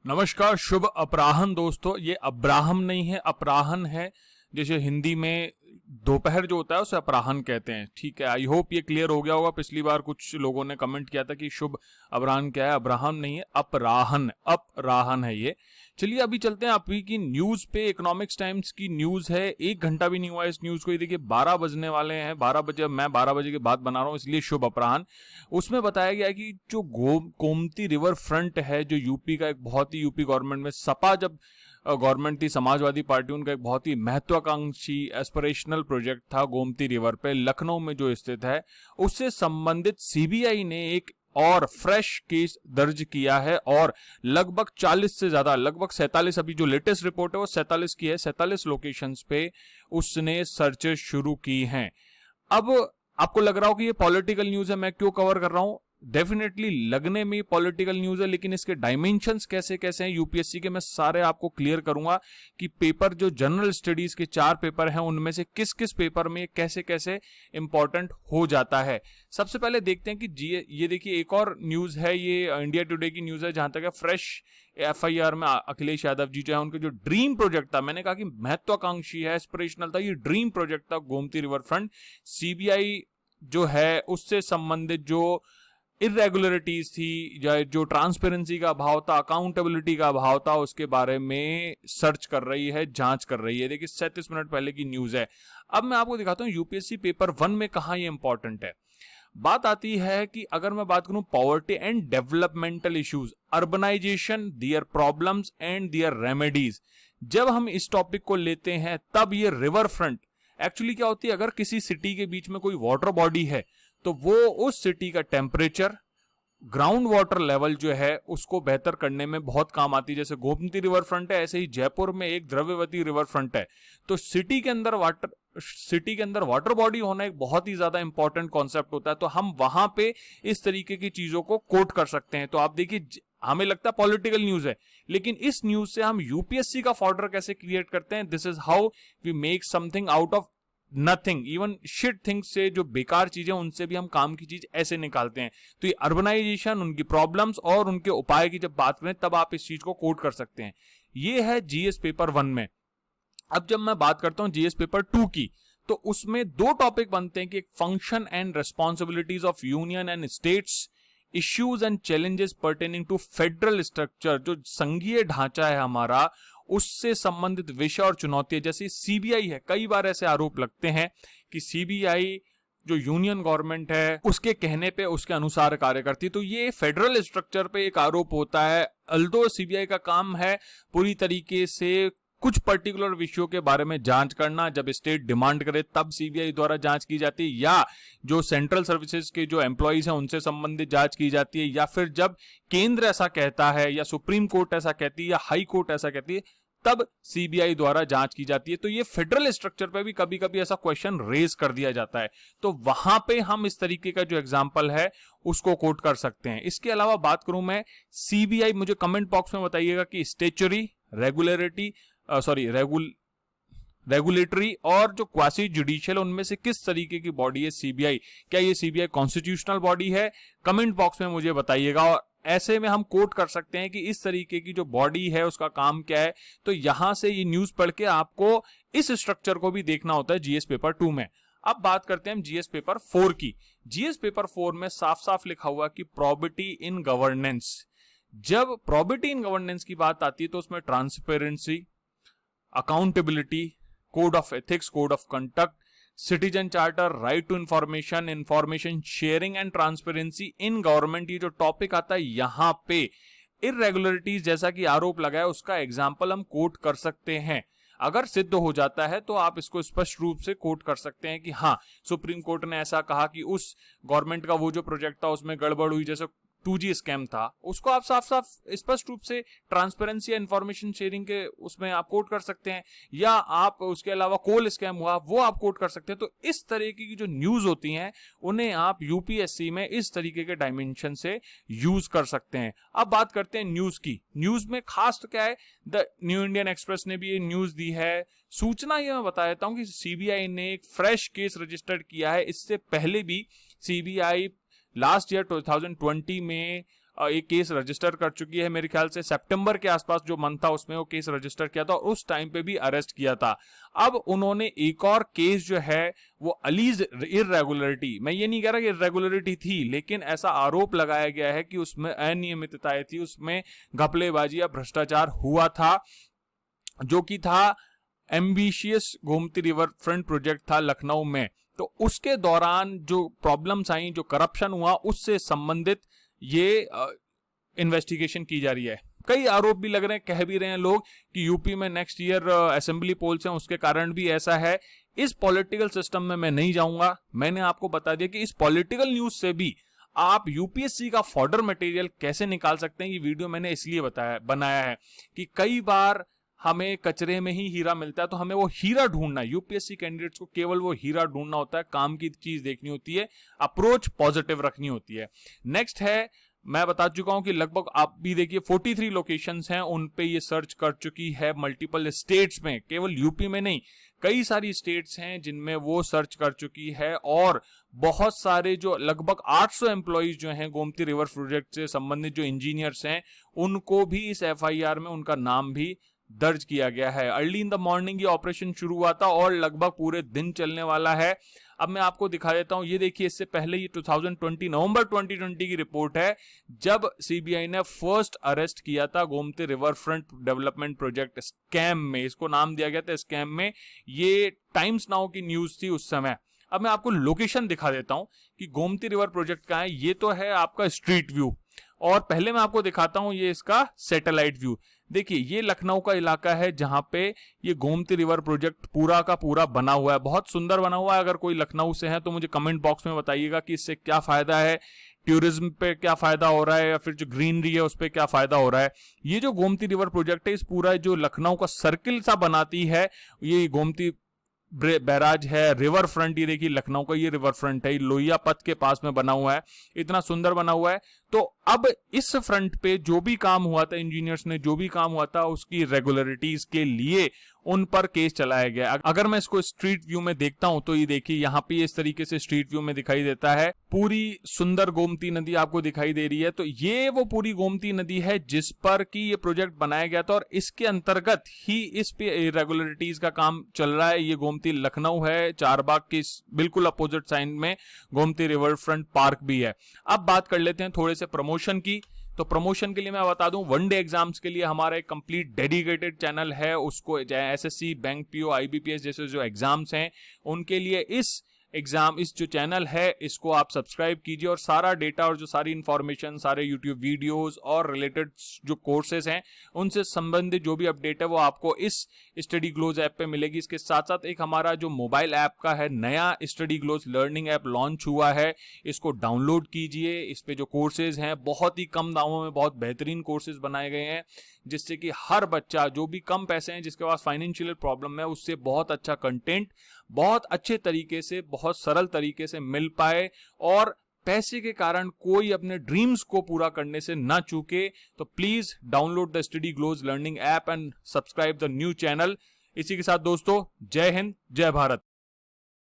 नमस्कार, शुभ अपराहन दोस्तों। ये अब्राहम नहीं है, अपराहन है। जैसे हिंदी में दोपहर जो होता है उसे अपराहन कहते हैं। ठीक है, आई होप ये क्लियर हो गया होगा। पिछली बार कुछ लोगों ने कमेंट किया था कि शुभ अपराहन क्या है। अब्राहम नहीं है, अपराहन, अपराहन है ये। चलिए अभी चलते हैं अभी की न्यूज पे। इकोनॉमिक्स टाइम्स की न्यूज है, 1 घंटा भी नहीं हुआ इस न्यूज को। ये देखिए 12 बजने वाले हैं, 12 बजे। मैं 12 बजे के बाद बना रहा हूँ, इसलिए शुभ अपराहन। उसमें बताया गया कि जो गोमती रिवर फ्रंट है, जो यूपी का एक बहुत ही, यूपी गवर्नमेंट में सपा जब गवर्नमेंट थी, समाजवादी पार्टी, उनका एक बहुत ही महत्वाकांक्षी एस्पिरेशनल प्रोजेक्ट था गोमती रिवर पे, लखनऊ में जो स्थित है। उससे संबंधित सीबीआई ने एक और फ्रेश केस दर्ज किया है और लगभग 40 से ज्यादा, लगभग 47, अभी जो लेटेस्ट रिपोर्ट है वो 47 की है, 47 लोकेशंस पे उसने सर्चेस शुरू की हैं। अब आपको लग रहा हो कि ये पॉलिटिकल न्यूज है, मैं क्यों कवर कर रहा हूं। डेफिनेटली लगने में पॉलिटिकल न्यूज है, लेकिन इसके डायमेंशंस कैसे कैसे हैं यूपीएससी के, मैं सारे आपको क्लियर करूंगा कि पेपर, जो जनरल स्टडीज के 4 पेपर हैं, उनमें से किस किस पेपर में कैसे कैसे इंपॉर्टेंट हो जाता है। सबसे पहले देखते हैं कि ये देखिए एक और न्यूज है, ये इंडिया टुडे की न्यूज है, जहां तक है फ्रेश एफआईआर में अखिलेश यादव जी जो है, उनके जो ड्रीम प्रोजेक्ट था, मैंने कहा कि महत्वाकांक्षी है, एस्पिरेशनल था, ये ड्रीम प्रोजेक्ट था गोमती रिवर फ्रंट। सीबीआई जो है उससे संबंधित जो इरेगुलरिटीज थी, या जो ट्रांसपेरेंसी का अभाव था, अकाउंटेबिलिटी का अभाव था, उसके बारे में सर्च कर रही है, जांच कर रही है। देखिए 37 मिनट पहले की न्यूज है। अब मैं आपको दिखाता हूं यूपीएससी पेपर 1 में कहां ये इंपॉर्टेंट है। बात आती है कि अगर मैं बात करूं poverty and developmental issues, urbanisation, their problems and their remedies, जब हम इस टॉपिक को लेते हैं तब ये रिवर फ्रंट एक्चुअली क्या होती है। अगर किसी सिटी के बीच में कोई वाटर बॉडी है तो वो उस सिटी का टेम्परेचर, ग्राउंड वाटर लेवल जो है उसको बेहतर करने में बहुत काम आती है। जैसे गोमती रिवर फ्रंट है, ऐसे ही जयपुर में एक द्रव्यवती रिवर फ्रंट है। तो सिटी के अंदर वाटर बॉडी होना एक बहुत ही ज्यादा इंपॉर्टेंट कॉन्सेप्ट होता है। तो हम वहां पे इस तरीके की चीजों को कोट कर सकते हैं। तो आप देखिए, हमें लगता है पॉलिटिकल न्यूज है, लेकिन इस न्यूज से हम यूपीएससी का फॉर्डर कैसे क्रिएट करते हैं। This is how we make something out of nothing, even shit things से, जो बेकार चीजें उनसे भी हम काम की चीज ऐसे निकालते हैं। तो ये अर्बनाइजेशन, उनकी प्रॉब्लम्स और उनके उपाय की जब बात करें तब आप इस चीज को कोट कर सकते हैं। ये है जीएस पेपर 1 में। अब जब मैं बात करता हूं जीएस पेपर 2 की, तो उसमें 2 टॉपिक बनते हैं कि function and responsibilities of union and states, issues and challenges pertaining to federal structure, जो संघीय ढांचा है हमारा, उससे संबंधित विषय और चुनौतियां। जैसे सीबीआई है, कई बार ऐसे आरोप लगते हैं कि सीबीआई जो यूनियन गवर्नमेंट है उसके कहने पे, उसके अनुसार कार्य करती है। तो ये फेडरल स्ट्रक्चर पे एक आरोप होता है। अल्दो सीबीआई का काम है पूरी तरीके से कुछ पर्टिकुलर विषयों के बारे में जांच करना, जब स्टेट डिमांड करे तब सीबीआई द्वारा जांच की जाती है, या जो सेंट्रल सर्विसेज के जो एम्प्लॉइज हैं उनसे संबंधित जांच की जाती है, या फिर जब केंद्र ऐसा कहता है, या सुप्रीम कोर्ट ऐसा कहती है, या हाई कोर्ट ऐसा कहती है, तब सीबीआई द्वारा जांच की जाती है। तो ये फेडरल स्ट्रक्चर पे भी कभी कभी ऐसा क्वेश्चन रेज कर दिया जाता है। तो वहां पे हम इस तरीके का जो एग्जांपल है उसको कोट कर सकते हैं। इसके अलावा बात करूं मैं सीबीआई, मुझे कमेंट बॉक्स में बताइएगा कि स्टेचुरी, रेगुलेटरी और जो क्वासी जुडिशियल, उनमें से किस तरीके की बॉडी है सीबीआई। क्या ये सीबीआई कॉन्स्टिट्यूशनल बॉडी है? कमेंट बॉक्स में मुझे बताइएगा। और ऐसे में हम कोट कर सकते हैं कि इस तरीके की जो बॉडी है उसका काम क्या है। तो यहां से ये न्यूज पढ़ के आपको इस स्ट्रक्चर को भी देखना होता है जीएस पेपर 2 में। अब बात करते हैं हम जीएस पेपर 4 की। जीएस पेपर 4 में साफ साफ लिखा हुआ कि प्रॉबिटी इन गवर्नेंस। जब प्रॉबिटी इन गवर्नेंस की बात आती है तो उसमें transparency, accountability, code of ethics, code of conduct, citizen charter, right to information, information sharing and transparency in government, ये जो टॉपिक आता है यहां पे इरेगुलरिटीज जैसा कि आरोप लगाया उसका एग्जाम्पल हम कोट कर सकते हैं। अगर सिद्ध हो जाता है तो आप इसको स्पष्ट रूप से कोट कर सकते हैं कि हाँ, सुप्रीम कोर्ट ने ऐसा कहा कि उस गवर्नमेंट का वो जो प्रोजेक्ट था उसमें गड़बड़ हुई, जैसे 2G स्कैम था, उसको आप साफ साफ स्पष्ट रूप से ट्रांसपेरेंसी, इंफॉर्मेशन शेयरिंग के उसमें आप कोट कर सकते हैं। या आप उसके अलावा कोल स्कैम हुआ वो आप कोट कर सकते हैं। तो इस तरीके की जो न्यूज होती हैं उन्हें आप यूपीएससी में इस तरीके के डायमेंशन से यूज कर सकते हैं। अब बात करते हैं न्यूज की। न्यूज में खास तो क्या है, द न्यू इंडियन एक्सप्रेस ने भी ये न्यूज दी है। सूचना ये मैं बता देता हूं कि सीबीआई ने एक फ्रेश केस रजिस्टर्ड किया है। इससे पहले भी सीबीआई लास्ट ईयर 2020 में एक केस रजिस्टर कर चुकी है। मेरे ख्याल से सितंबर के आसपास जो मंथ था उसमें वो केस रजिस्टर किया था और उस टाइम पे भी अरेस्ट किया था। अब उन्होंने एक और केस जो है वो अलीज इर्रेगुलरिटी, मैं ये नहीं कह रहा कि इर्रेगुलरिटी थी, लेकिन ऐसा आरोप लगाया गया है कि उसमें अनियमितताएं थी, उसमें घपलेबाजी या भ्रष्टाचार हुआ था, जो कि था ambitious Gomti river front project था लखनऊ में। तो उसके दौरान जो प्रॉब्लम्स आई, जो करप्शन हुआ, उससे संबंधित ये इन्वेस्टिगेशन की जा रही है। कई आरोप भी लग रहे हैं, कह भी रहे हैं लोग कि यूपी में नेक्स्ट ईयर असेंबली पोल्स हैं, उसके कारण भी ऐसा है। इस पॉलिटिकल सिस्टम में मैं नहीं जाऊंगा। मैंने आपको बता दिया कि इस पॉलिटिकल न्यूज से भी आप यूपीएससी का फॉर्डर मटेरियल कैसे निकाल सकते हैं। ये वीडियो मैंने इसलिए बनाया है कि कई बार हमें कचरे में ही हीरा मिलता है, तो हमें वो हीरा ढूंढना है। यूपीएससी कैंडिडेट्स को केवल वो हीरा ढूंढना होता है, काम की चीज देखनी होती है, अप्रोच पॉजिटिव रखनी होती है। नेक्स्ट है, मैं बता चुका हूं कि लगभग आप भी देखिए 43 लोकेशंस हैं, उन पे ये सर्च कर चुकी है मल्टीपल स्टेट्स में, केवल यूपी में नहीं, कई सारी स्टेट्स हैं जिनमें वो सर्च कर चुकी है। और बहुत सारे जो लगभग 800 एम्प्लॉइज जो हैं गोमती रिवर प्रोजेक्ट से संबंधित जो इंजीनियर्स हैं, उनको भी इस एफआईआर में उनका नाम भी दर्ज किया गया है। अर्ली इन द मॉर्निंग ये ऑपरेशन शुरू हुआ था और लगभग पूरे दिन चलने वाला है। अब मैं आपको दिखा देता हूं, ये देखिए, इससे पहले ये 2020 नवंबर 2020 की रिपोर्ट है, जब सीबीआई ने फर्स्ट अरेस्ट किया था Gomti river front development project scam में। इसको नाम दिया गया था स्कैम में। ये टाइम्स नाउ की न्यूज थी उस समय। अब मैं आपको लोकेशन दिखा देता हूं कि गोमती रिवर प्रोजेक्ट कहां है। ये तो है आपका स्ट्रीट व्यू, और पहले मैं आपको दिखाता हूं ये इसका सैटेलाइट व्यू। देखिए, ये लखनऊ का इलाका है जहां पे ये गोमती रिवर प्रोजेक्ट पूरा का पूरा बना हुआ है। बहुत सुंदर बना हुआ है। अगर कोई लखनऊ से है तो मुझे कमेंट बॉक्स में बताइएगा कि इससे क्या फायदा है, टूरिज्म पे क्या फायदा हो रहा है, या फिर जो ग्रीनरी है उस पे क्या फायदा हो रहा है। ये जो गोमती रिवर प्रोजेक्ट है, इस पूरा जो लखनऊ का सर्किल सा बनाती है, ये गोमती बैराज है, रिवर फ्रंट, ये देखिए लखनऊ का ये रिवर फ्रंट है, लोहिया पथ के पास में बना हुआ है, इतना सुंदर बना हुआ है। तो अब इस फ्रंट पे जो भी काम हुआ था, इंजीनियर्स ने जो भी काम हुआ था, उसकी रेगुलरिटीज के लिए उन पर केस चलाया गया। अगर मैं इसको स्ट्रीट व्यू में देखता हूं तो ये देखिए, यहाँ पे इस तरीके से स्ट्रीट व्यू में दिखाई देता है, पूरी सुंदर गोमती नदी आपको दिखाई दे रही है। तो ये वो पूरी गोमती नदी है जिस पर कि ये प्रोजेक्ट बनाया गया था, और इसके अंतर्गत ही इस पे इरेगुलरिटीज का काम चल रहा है। ये गोमती लखनऊ है, चारबाग की बिल्कुल अपोजिट साइड में गोमती रिवर फ्रंट पार्क भी है। अब बात कर लेते हैं थोड़े से प्रमोशन की। तो प्रमोशन के लिए मैं बता दूं, वनडे एग्जाम्स के लिए हमारा एक कंप्लीट डेडिकेटेड चैनल है। उसको एसएससी, बैंक पीओ, आईबीपीएस जैसे जो एग्जाम्स हैं उनके लिए इस जो चैनल है इसको आप सब्सक्राइब कीजिए, और सारा डेटा और जो सारी इंफॉर्मेशन, सारे यूट्यूब वीडियोस और रिलेटेड जो कोर्सेज हैं उनसे संबंधित जो भी अपडेट है वो आपको इस स्टडी ग्लोज ऐप पे मिलेगी। इसके साथ साथ एक हमारा जो मोबाइल ऐप का है, नया study glows learning app launch हुआ है, इसको डाउनलोड कीजिए। इस पे जो कोर्सेज हैं बहुत ही कम दामों में बहुत बेहतरीन कोर्सेज बनाए गए हैं, जिससे कि हर बच्चा जो भी कम पैसे हैं, जिसके पास फाइनेंशियल प्रॉब्लम है, उससे बहुत अच्छा कंटेंट बहुत अच्छे तरीके से, बहुत सरल तरीके से मिल पाए, और पैसे के कारण कोई अपने ड्रीम्स को पूरा करने से ना चूके। तो please download the study glows learning app and subscribe the new channel. इसी के साथ दोस्तों, जय हिंद, जय भारत।